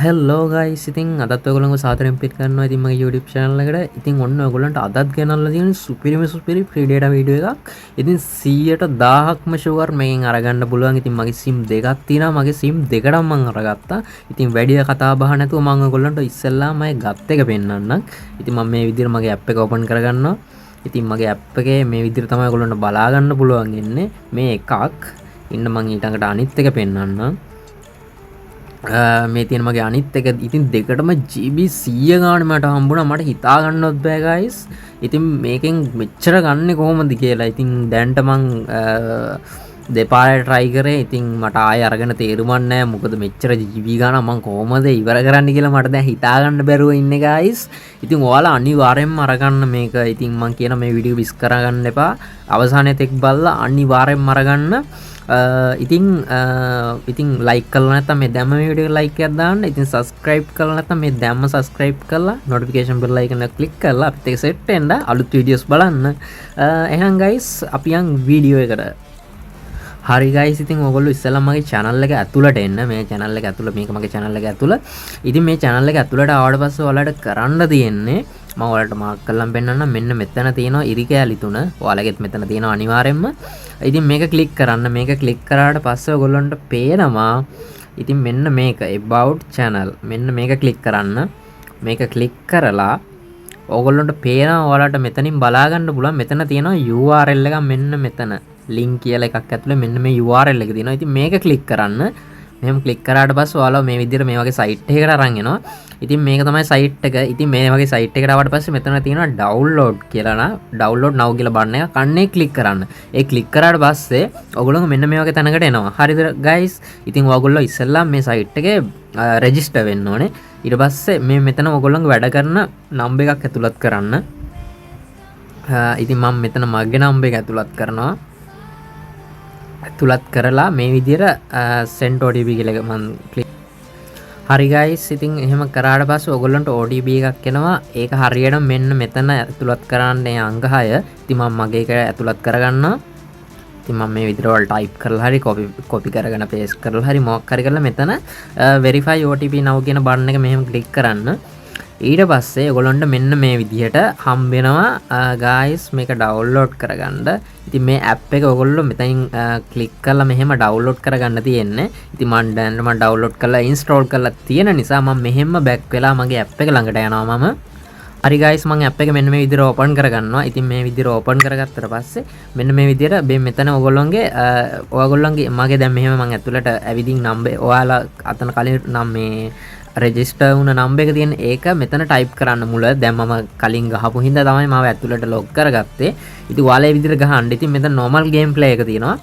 හෙල්ලෝ guys ඉතින් අදත් ඔයගොල්ලෝ සාදරයෙන් පිට කරනවා ඉතින් මගේ YouTube channel එකට. ඉතින් ඔන්න ඔයගොල්ලන්ට අදත් ගෙනල්ලා තියෙන සුපිරි free data වීඩියෝ එකක්. ඉතින් 100%ක්ම ෂුවර් මේකෙන් අරගන්න පුළුවන්. ඉතින් මගේ SIM දෙකක් තියෙනවා. මගේ SIM දෙකටම මම අරගත්තා. ඉතින් වැඩි කතා බහ නැතුව මම ඔයගොල්ලන්ට ඉස්සෙල්ලාම මගේ ගත් එක පෙන්නන්නම්. ඉතින් මම මේ විදිහට මගේ app එක open කරගන්නවා. ඉතින් මගේ app එකේ මේ විදිහට තමයි ඔයගොල්ලන්ට බලා ගන්න පුළුවන් ඉන්නේ. මේ එකක්. ඉන්න මම ඊටඟට අනිත් එක පෙන්නන්නම්. මේ තියෙන මගේ අනිත් එක ඉතින් දෙකටම GB 100 ගාන මට හම්බුණා. මට හිතා ගන්නවත් බෑ guys. ඉතින් මේකෙන් මෙච්චර ගන්න කොහොමද කියලා. ඉතින් දැන්ට මං දෙපාරට try කරේ. ඉතින් මට ආයෙ අරගෙන තේරුමක් නැහැ. මොකද මෙච්චර GB ගාන මං කොහොමද ඉවර කරන්න කියලා මට දැන් හිතා ගන්න බැරුව ඉන්නේ guys. ඉතින් ඔයාලා අනිවාර්යෙන්ම අරගන්න මේක. ඉතින් මං කියන මේ වීඩියෝ මිස් කරගන්න එපා. අවසානයේ තෙක් බලලා අනිවාර්යෙන්ම අරගන්න. ඉතින් ලයික් කරලා නැත්නම් මේ දැම්ම මේ වීඩියෝ ලයික් එකක් දාන්න. ඉතින් subscribe කරලා නැත්නම් මේ දැම්ම subscribe කරලා notification bell icon එක click කරලා අපිත් එක්ක set වෙන්න අලුත් videos බලන්න. එහෙනම් guys අපි යන් වීඩියෝ එකට. හරි guys ඉතින් ඔයගොල්ලෝ ඉස්සෙල්ලා මගේ channel එක ඇතුළට එන්න. මේ channel එක ඇතුළ මේක මගේ channel එක ඇතුළ. ඉතින් මේ channel එක ඇතුළට ආවට පස්සේ ඔයාලට කරන්න තියෙන්නේ මම ඔයාලට මාක් කරලා පෙන්නන්නම්. මෙන්න මෙතන තියෙනවා ඉරි කෑලි තුන. ඔයාලගෙත් මෙතන තියෙනවා අනිවාර්යෙන්ම. ඉතින් මේක ක්ලික් කරන්න. මේක ක්ලික් කරාට පස්සේ ඔයගොල්ලන්ට පේනවා ඉතින් මෙන්න මේක about channel. මෙන්න මේක ක්ලික් කරන්න. මේක ක්ලික් කරලා ඔයගොල්ලන්ට පේනවා ඔයාලට මෙතනින් බලා ගන්න පුළුවන්. මෙතන තියෙනවා URL එක මෙන්න මෙතන. link කියලා එකක් ඇතුලේ මෙන්න මේ URL එක තියෙනවා. ඉතින් මේක ක්ලික් කරන්න. මෙහෙම ක්ලික් කරාට පස්සේ ඔයාලා මේ විදිහට මේ වගේ සයිට් එකකට අරන් එනවා. ඉතින් මේක තමයි සයිට් එක. ඉතින් මේ වගේ සයිට් එකට ආවට පස්සේ මෙතන තියෙනවා download කියලා නා download now කියලා බටන් එක කන්නේ ක්ලික් කරන්න. ඒ ක්ලික් කරාට පස්සේ ඔයගොල්ලෝ මෙන්න මේ වගේ තැනකට එනවා. හරිද guys? ඉතින් ඔයගොල්ලෝ ඉස්සෙල්ලා මේ සයිට් එකේ රෙජිස්ටර් වෙන්න ඕනේ. ඊට පස්සේ මේ මෙතන ඔයගොල්ලන්ගේ වැඩ කරන නම්බර් එකක් ඇතුළත් කරන්න. ඉතින් මම මෙතන මගේ නම්බර් එක ඇතුළත් කරනවා. ඇතුළත් කරලා මේ විදිහට send OTP කියලා මම ක්ලික්. හරි guys ඉතින් එහෙම කරාට පස්සේ ඔයගොල්ලන්ට OTP එකක් එනවා. ඒක හරියට මෙන්න මෙතන ඇතුළත් කරන්න අංග 6. ඉතින් මම මගේ එක ඇතුළත් කරගන්නවා. ඉතින් මම මේ විදිහට වල type කරලා හරි copy කරගෙන paste කරලා හරි මොකක් හරි කරලා මෙතන verify OTP now කියන බටන් එක මෙහෙම ක්ලික් කරන්න. ඊට පස්සේ ඔයගොල්ලන්ට මෙන්න මේ විදිහට හම්බ වෙනවා guys මේක download කරගන්න. ඉතින් මේ app එක ඔයගොල්ලෝ මෙතනින් ක්ලික් කරලා මෙහෙම download කරගන්න තියෙන්නේ. ඉතින් මම download කරලා install කරලා තියෙන නිසා මම මෙහෙම back වෙලා මගේ app එක ළඟට යනවා මම. හරි guys මම app එක මෙන්න මේ විදිහට open කරගන්නවා. ඉතින් මේ විදිහට open කරගත්තට පස්සේ මෙන්න මේ විදිහට මෙතන ඔයගොල්ලන්ගේ මගේ දැන් මෙහෙම මම ඇතුළට ඇවිදින් number ඔයාලා අතන කලින් නම් මේ රෙජිස්ටර් වුණ නම්බර් එක තියෙන ඒක මෙතන ටයිප් කරන්න මුල. දැන් මම කලින් ගහපු හින්දා තමයි මාව ඇතුළට ලොග් කරගත්තේ. ඉතින් ඔයාලා මේ විදිහට ගහන්න. ඉතින් මෙතන normal game play එක තියෙනවා.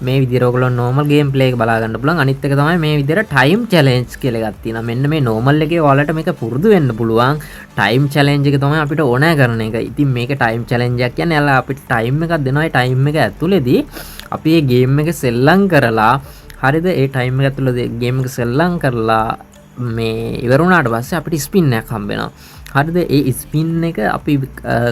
මේ විදිහට ඔයගොල්ලෝ normal game play එක බලා ගන්න පුළුවන්. අනිත් එක තමයි මේ විදිහට time challenge කියලා එකක් තියෙනවා. මෙන්න මේ normal එකේ ඔයාලට මේක පුරුදු වෙන්න පුළුවන්. time challenge එක තමයි අපිට ඕනෑ කරන එක. ඉතින් මේක time challenge එකක් කියන්නේ යාලා අපිට time එකක් දෙනවා. ඒ time එක ඇතුළේදී අපි මේ game එක සෙල්ලම් කරලා හරිද? ඒ time එක ඇතුළේ game එක සෙල්ලම් කරලා මේ ඉවර වුණාට පස්සේ අපිට ස්පින් එකක් හම්බ වෙනවා. හරිද? ඒ ස්පින් එක අපි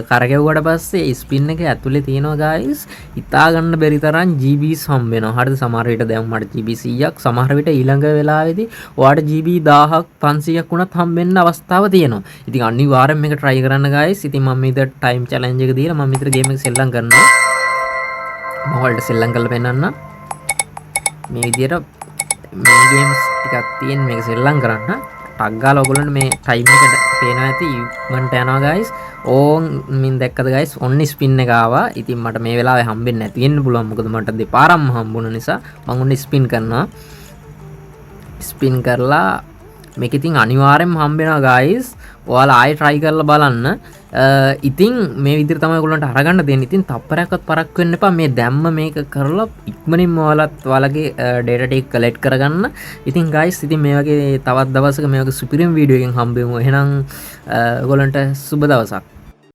කරගෙවුවට පස්සේ ස්පින් එක ඇතුලේ තියෙනවා guys හිතා ගන්න බැරි තරම් GBs හම්බ වෙනවා. හරිද? සමහර විට දැන් මට GB 100ක් සමහර විට ඊළඟ වෙලාවේදී ඔයාලට GB 1000ක් 500ක් වුණත් හම්බ වෙන්න අවස්ථාව තියෙනවා. ඉතින් අනිවාර්යෙන් මේක try කරන්න guys. ඉතින් මම මේ time challenge එක දීලා මම විතර game එක සෙල්ලම් කරනවා. මම ඔයාලට සෙල්ලම් කරලා පෙන්නන්න. මේ විදියට මේ ගේම්ස් ටිකක් තියෙන මේක සෙල්ලම් කරන්න ටක් ගාලා ඔයගොල්ලන්ට මේ ටයිම් එක පේනවා ඇති ඉක්මනට යනවා guys. ඕන් මින් දැක්කද guys ඔන්න ස්පින් එක ආවා. ඉතින් මට මේ වෙලාවේ හම්බෙන්නේ නැති වෙන්න පුළුවන් මොකද මට දෙපාරක්ම හම්බුන නිසා මම ඔන්න ස්පින් කරනවා. ස්පින් කරලා මේක ඉතින් අනිවාර්යෙන්ම හම්බ වෙනවා guys. ඔයාලා ආයෙ try කරලා බලන්න. ඉතින් මේ විදිහට තමයි ඔයගොල්ලන්ට අරගන්න දෙන්නේ. ඉතින් තප්පරයක්වත් පරක් වෙන්න එපා. මේ දැම්ම මේක කරලා ඉක්මනින්ම ඔයාලගේ data ටික collect කරගන්න. ඉතින් guys ඉතින් මේ වගේ තවත් දවසක මේ වගේ සුපිරිම වීඩියෝ එකකින් හම්බෙමු. එහෙනම් ඔයගොල්ලන්ට සුබ දවසක්.